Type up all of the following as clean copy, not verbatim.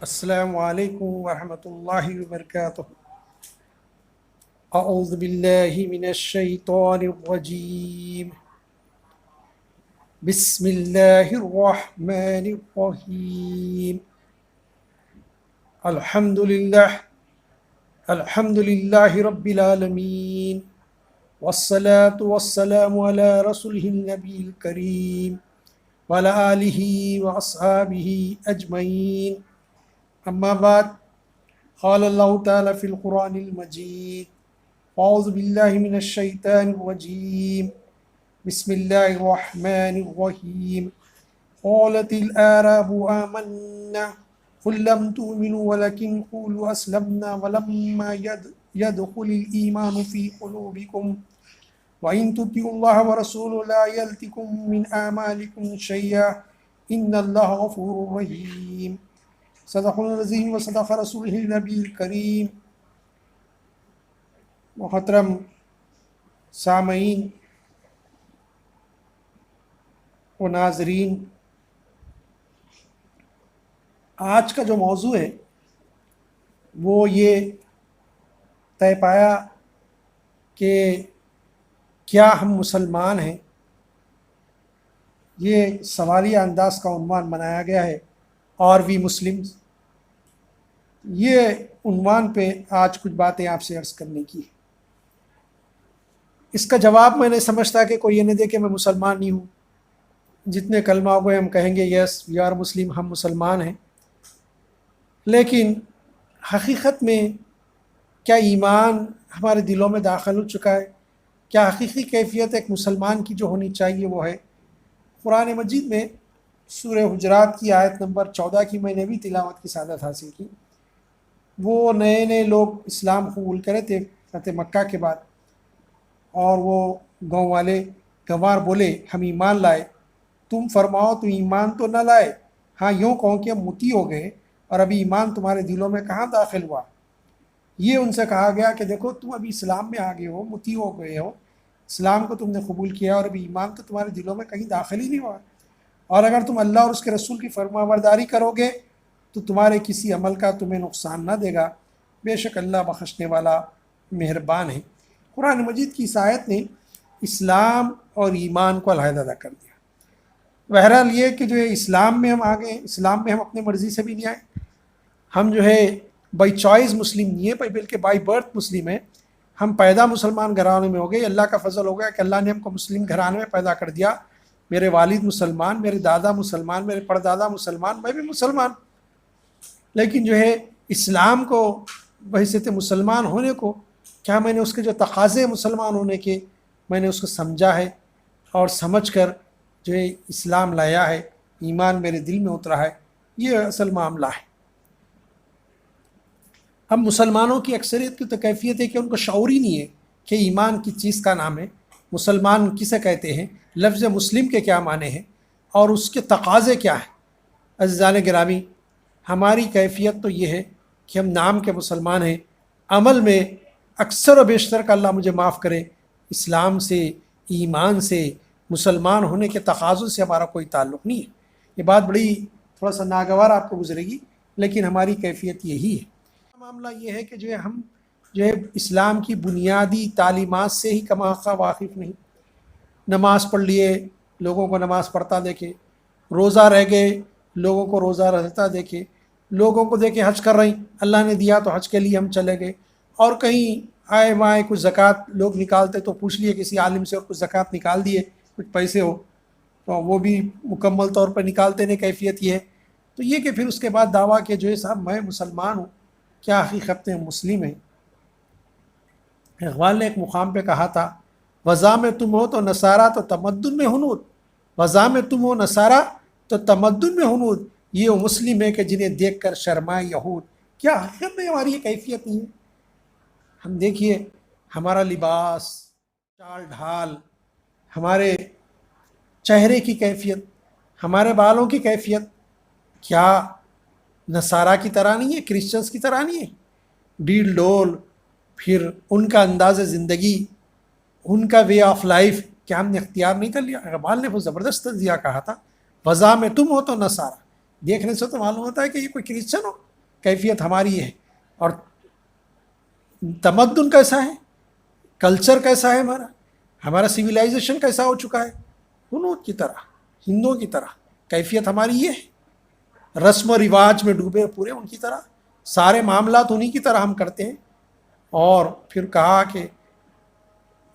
السلام علیکم ورحمۃ اللہ وبرکاتہ۔ اعوذ باللہ من الشیطان الرجیم، بسم اللہ الرحمن الرحیم۔ الحمد للہ رب العالمین، والصلاة والسلام علی رسولہ النبی الکریم وعلی آلہ واصحابہ اجمعین، اما بعد، قال اللہ تعالی فی القرآن المجید، اعوذ باللہ من الشیطان الرجیم، بسم اللہ الرحمن الرحیم۔ قالت الاعراب آمنا قل لم تؤمنوا ولكن قولوا اسلمنا ولما يدخل الایمان فی قلوبکم وإن تطیعوا اللہ ورسولہ لا یلتکم من اعمالکم شیئا ان اللہ غفور رحیم۔ صدق العظیم و صدق رسولہ النبی الکریم۔ محترم سامعین و ناظرین، آج کا جو موضوع ہے وہ یہ طے پایا کہ کیا ہم مسلمان ہیں، یہ سوالیہ انداز کا عنوان بنایا گیا ہے، اور وی مسلمز۔ یہ عنوان پہ آج کچھ باتیں آپ سے عرض کرنے کی ہے۔ اس کا جواب میں نہیں سمجھتا کہ کوئی یہ نہیں دے کہ میں مسلمان نہیں ہوں۔ جتنے کلمہ ہو گئے ہم کہیں گے یس وی آر مسلم، ہم مسلمان ہیں، لیکن حقیقت میں کیا ایمان ہمارے دلوں میں داخل ہو چکا ہے؟ کیا حقیقی کیفیت ایک مسلمان کی جو ہونی چاہیے وہ ہے؟ قرآن مجید میں سورہ حجرات کی آیت نمبر 14 کی میں نے بھی تلاوت کی سعادت حاصل کی۔ وہ نئے نئے لوگ اسلام قبول کرے تھے فتح مکہ کے بعد، اور وہ گاؤں والے گنوار بولے ہم ایمان لائے۔ تم فرماؤ تو ایمان تو نہ لائے، ہاں یوں کہو کہ ہم متی ہو گئے، اور ابھی ایمان تمہارے دلوں میں کہاں داخل ہوا؟ یہ ان سے کہا گیا کہ دیکھو تم ابھی اسلام میں آ گئے ہو، متی ہو گئے ہو، اسلام کو تم نے قبول کیا، اور ابھی ایمان تو تمہارے دلوں میں کہیں داخل ہی نہیں ہوا، اور اگر تم اللہ اور اس کے رسول کی فرما برداری کرو گے تو تمہارے کسی عمل کا تمہیں نقصان نہ دے گا، بے شک اللہ بخشنے والا مہربان ہے۔ قرآن مجید کی اس آیت نے اسلام اور ایمان کو علیحدہ کر دیا۔ بہرحال یہ کہ جو ہے اسلام میں ہم آ گئے، اسلام میں ہم اپنے مرضی سے بھی نہیں آئے، ہم جو ہے بائی چوائس مسلم نہیں ہے، بلکہ بائی برتھ مسلم ہے۔ ہم پیدا مسلمان گھرانے میں ہو گئے، اللہ کا فضل ہو گیا کہ اللہ نے ہم کو مسلم گھرانے میں پیدا کر دیا۔ میرے والد مسلمان، میرے دادا مسلمان، میرے پردادا مسلمان، میں بھی مسلمان، لیکن جو ہے اسلام کو بحیثیت مسلمان ہونے کو، کیا میں نے اس کے جو تقاضے مسلمان ہونے کے میں نے اس کو سمجھا ہے، اور سمجھ کر جو ہے اسلام لایا ہے، ایمان میرے دل میں اترا ہے، یہ اصل معاملہ ہے۔ اب مسلمانوں کی اکثریت کی تو کیفیت ہے کہ ان کو شعور ہی نہیں ہے کہ ایمان کس چیز کا نام ہے، مسلمان کسے کہتے ہیں، لفظ مسلم کے کیا معنی ہیں، اور اس کے تقاضے کیا ہیں۔ عزیزان گرامی، ہماری کیفیت تو یہ ہے کہ ہم نام کے مسلمان ہیں، عمل میں اکثر و بیشتر کا اللہ مجھے معاف کرے اسلام سے، ایمان سے، مسلمان ہونے کے تقاضوں سے ہمارا کوئی تعلق نہیں ہے۔ یہ بات بڑی تھوڑا سا ناگوار آپ کو گزرے گی، لیکن ہماری کیفیت یہی ہے۔ معاملہ یہ ہے کہ جو ہے ہم جو ہے اسلام کی بنیادی تعلیمات سے ہی کما خواہ واقف نہیں۔ نماز پڑھ لیے، لوگوں کو نماز پڑھتا دیکھے، روزہ رہ گئے، لوگوں کو روزہ رہتا دیکھے، لوگوں کو دیکھے حج کر رہی، اللہ نے دیا تو حج کے لیے ہم چلے گئے، اور کہیں آئے وائے کچھ زکوٰۃ لوگ نکالتے تو پوچھ لیے کسی عالم سے اور کچھ زکوٰۃ نکال دیے، کچھ پیسے ہو تو وہ بھی مکمل طور پر نکالتے نہیں۔ کیفیت یہ ہے تو یہ کہ پھر اس کے بعد دعویٰ کہ جو ہے صاحب میں مسلمان ہوں، کیا حقیقت میں مسلم ہیں؟ اقبال نے ایک مقام پہ کہا تھا، وضع میں تم ہو تو نصارہ تو تمدن میں ہنود، وضع میں تم ہو نصارہ تو تمدن میں ہنود، یہ وہ مسلم ہے کہ جنہیں دیکھ کر شرمائے یہود۔ کیا حقیقت میں ہماری یہ کیفیت نہیں ہے؟ ہم دیکھیے ہمارا لباس، چال ڈھال، ہمارے چہرے کی کیفیت، ہمارے بالوں کی کیفیت، کیا نصارہ کی طرح نہیں ہے، کرسچنس کی طرح نہیں ہے؟ ڈیل ڈول، پھر ان کا انداز زندگی، ان کا وے آف لائف کیا ہم نے اختیار نہیں کر لیا؟ اقبال نے وہ زبردست تجزیہ کہا تھا، وضع میں تم ہو تو نصارہ، دیکھنے سے تو معلوم ہوتا ہے کہ یہ کوئی کرسچن ہو، کیفیت ہماری ہے، اور تمدن کیسا ہے، کلچر کیسا ہے، ہمارا سویلائزیشن کیسا ہو چکا ہے، انہوں کی طرح، ہندوؤں کی طرح کیفیت ہماری یہ ہے، رسم و رواج میں ڈوبے پورے ان کی طرح، سارے معاملات انہی کی طرح ہم کرتے ہیں۔ اور پھر کہا کہ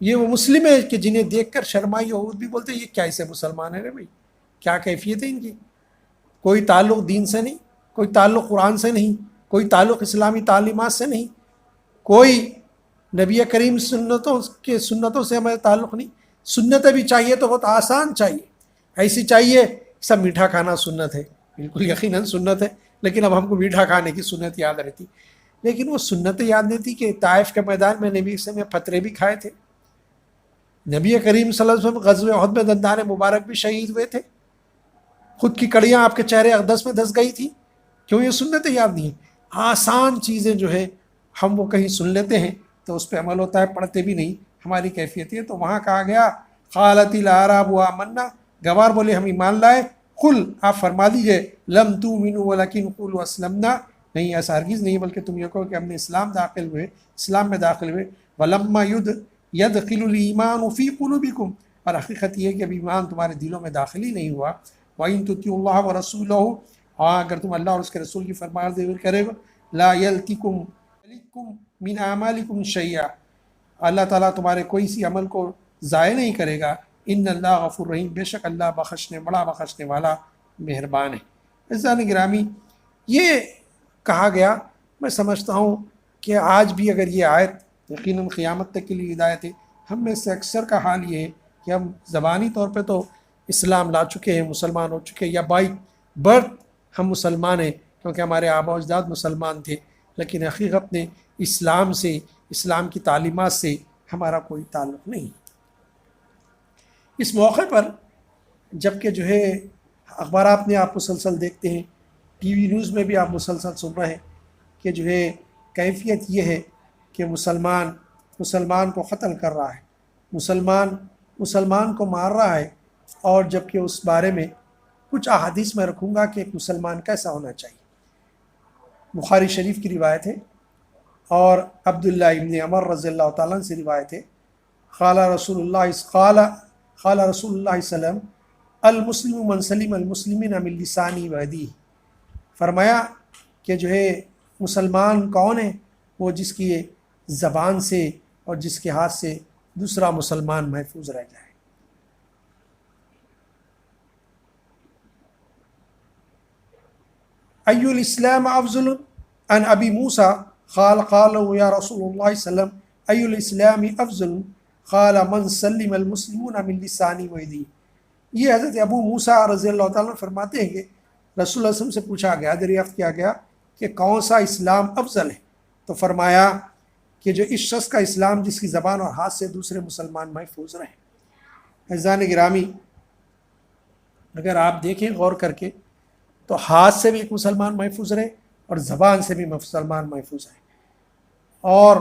یہ وہ مسلم ہے کہ جنہیں دیکھ کر شرمائی یہود بھی بولتے ہیں یہ کیسے مسلمان ہیں رے بھائی، کیا کیفیت ہے ان کی، کوئی تعلق دین سے نہیں، کوئی تعلق قرآن سے نہیں، کوئی تعلق اسلامی تعلیمات سے نہیں، کوئی نبی کریم سنتوں سے ہمیں تعلق نہیں۔ سنتیں بھی چاہیے تو بہت آسان چاہیے، ایسی چاہیے سب میٹھا کھانا سنت ہے، بالکل یقیناً سنت ہے، لیکن اب ہم کو میٹھا کھانے کی سنت یاد رہتی، لیکن وہ سنت یاد نہیں تھی کہ طائف کے میدان میں نبی سے پتھرے بھی کھائے تھے، نبی کریم صلی اللہ علیہ وسلم غزوہ احد میں دندان مبارک بھی شہید ہوئے تھے، خود کی کڑیاں آپ کے چہرے اقدس میں دھس گئی تھی، کیوں یہ سنتیں یاد نہیں ہیں؟ آسان چیزیں جو ہے ہم وہ کہیں سن لیتے ہیں تو اس پہ عمل ہوتا ہے، پڑھتے بھی نہیں، ہماری کیفیت ہے۔ تو وہاں کہا گیا قالت الاعراب آمنا، گوار بولے ہم ایمان لائے، قل آپ فرما دیجئے لم تؤمنوا ولکن قولوا اسلمنا، نہیں ایسا ہرگز نہیں بلکہ تم یہ کہو کہ ہم نے اسلام میں داخل ہوئے، ولما يدخل الایمان فی قلوبکم، اور حقیقت یہ ہے کہ اب ایمان تمہارے دلوں میں داخل ہی نہیں ہوا، وَإِن تُطِيعُوا اللَّهَ وَرَسُولَهُ، ہاں اگر تم اللہ اور اس کے رسول کی فرمانبرداری کرے گا، لا يَلْتِكُمْ مِنْ أَعْمَالِكُمْ شَيْئًا، اللہ تعالیٰ تمہارے کوئی سی عمل کو ضائع نہیں کرے گا، ان اللہ غفور رحیم، بے شک اللہ بڑا بخشنے والا مہربان ہے۔ عزیزان گرامی، یہ کہا گیا، میں سمجھتا ہوں کہ آج بھی اگر یہ آیت یقیناً قیامت تک کے لیے ہدایت ہے، ہم میں سے اکثر کا حال یہ ہے کہ ہم زبانی طور پہ تو اسلام لا چکے ہیں، مسلمان ہو چکے ہیں، یا بائی برتھ ہم مسلمان ہیں کیونکہ ہمارے آبا و اجداد مسلمان تھے، لیکن حقیقت میں اسلام سے، اسلام کی تعلیمات سے ہمارا کوئی تعلق نہیں۔ اس موقع پر جبکہ جو ہے اخبارات میں آپ مسلسل دیکھتے ہیں، ٹی وی نیوز میں بھی آپ مسلسل سن رہے ہیں کہ جو ہے کیفیت یہ ہے کہ مسلمان کو قتل کر رہا ہے، مسلمان کو مار رہا ہے، اور جبکہ اس بارے میں کچھ احادیث میں رکھوں گا کہ ایک مسلمان کیسا ہونا چاہیے۔ بخاری شریف کی روایت ہے اور عبداللہ ابن عمر رضی اللہ تعالیٰ سے روایت ہے، قال رسول اللہ صلی اللہ علیہ وسلم المسلم من سلم المسلمین من لسانی و یدیہ، فرمایا کہ جو ہے مسلمان کون ہے؟ وہ جس کی زبان سے اور جس کے ہاتھ سے دوسرا مسلمان محفوظ رہ جائے۔ ای الاسلام افضل عن ابی موسیٰ قال یا رسول اللہ صلی اللہ علیہ وسلم ای الاسلام افضل قال من سلم المسلمون من لسانی و یدیہ۔ یہ حضرت ابو موسیٰ رضی اللہ تعالیٰ فرماتے ہیں کہ رسول اللہ صلی اللہ علیہ وسلم سے پوچھا گیا، دریافت کیا گیا کہ کون سا اسلام افضل ہے، تو فرمایا کہ جو اس شخص کا اسلام جس کی زبان اور ہاتھ سے دوسرے مسلمان محفوظ رہیں۔ عزیزان گرامی، اگر آپ دیکھیں غور کر کے تو ہاتھ سے بھی ایک مسلمان محفوظ رہے اور زبان سے بھی مسلمان محفوظ رہے، اور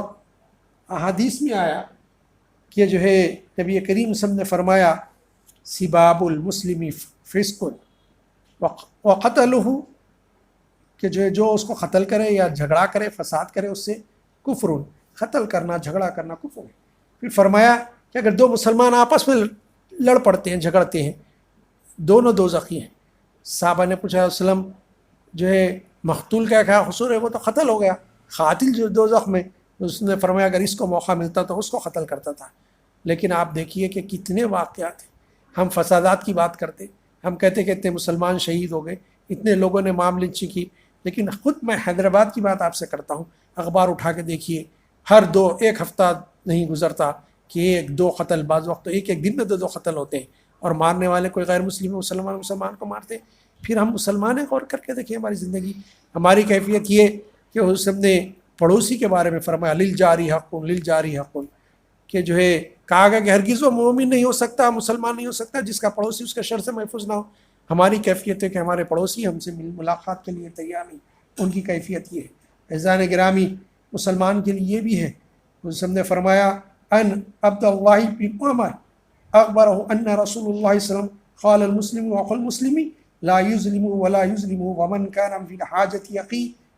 احادیث میں آیا کہ جو ہے نبی کریم صلی اللہ علیہ وسلم نے فرمایا سباب المسلم فسق وقتلہ، کہ جو اس کو قتل کرے یا جھگڑا کرے، فساد کرے، اس سے کفر، قتل کرنا، جھگڑا کرنا کفر ہے۔ پھر فرمایا کہ اگر دو مسلمان آپس میں لڑ پڑتے ہیں، جھگڑتے ہیں، دونوں دوزخی ہیں۔ صحابہ نے پوچھا وسلم جو ہے مقتول کا کیا قصور ہے؟ وہ تو قتل ہو گیا، قاتل جو دوزخ میں۔ اس نے فرمایا اگر اس کو موقع ملتا تو اس کو قتل کرتا تھا۔ لیکن آپ دیکھیے کہ کتنے واقعات ہیں، ہم فسادات کی بات کرتے، ہم کہتے کہ اتنے مسلمان شہید ہو گئے، اتنے لوگوں نے معاملے کی، لیکن خود میں حیدرآباد کی بات آپ سے کرتا ہوں، اخبار اٹھا کے دیکھیے، ایک ہفتہ نہیں گزرتا کہ ایک دو قتل، بعض وقت تو ایک دن میں دو قتل ہوتے ہیں، اور مارنے والے کوئی غیر مسلم مسلمان کو مارتے۔ پھر ہم مسلمان ہیں، غور کر کے دیکھیں ہماری زندگی، ہماری کیفیت یہ کہ اس نے پڑوسی کے بارے میں فرمایا للجاری حق، للجاری حق، کہ جو ہے کہا گیا کہ ہرگز وہ مومن نہیں ہو سکتا، مسلمان نہیں ہو سکتا جس کا پڑوسی اس کے شر سے محفوظ نہ ہو۔ ہماری کیفیت ہے کہ ہمارے پڑوسی ہم سے ملاقات کے لیے تیار نہیں، ان کی کیفیت یہ ہے۔ عزیزان گرامی، مسلمان کے لیے یہ بھی ہے، اس نے فرمایا ان عبد اللہ بن عمر اخبرہ ان رسول اللہ صلی اللہ علیہ وسلم قال المسلم اخو المسلم لا يظلم ولا يظلم ومن كان في الحاجة يقي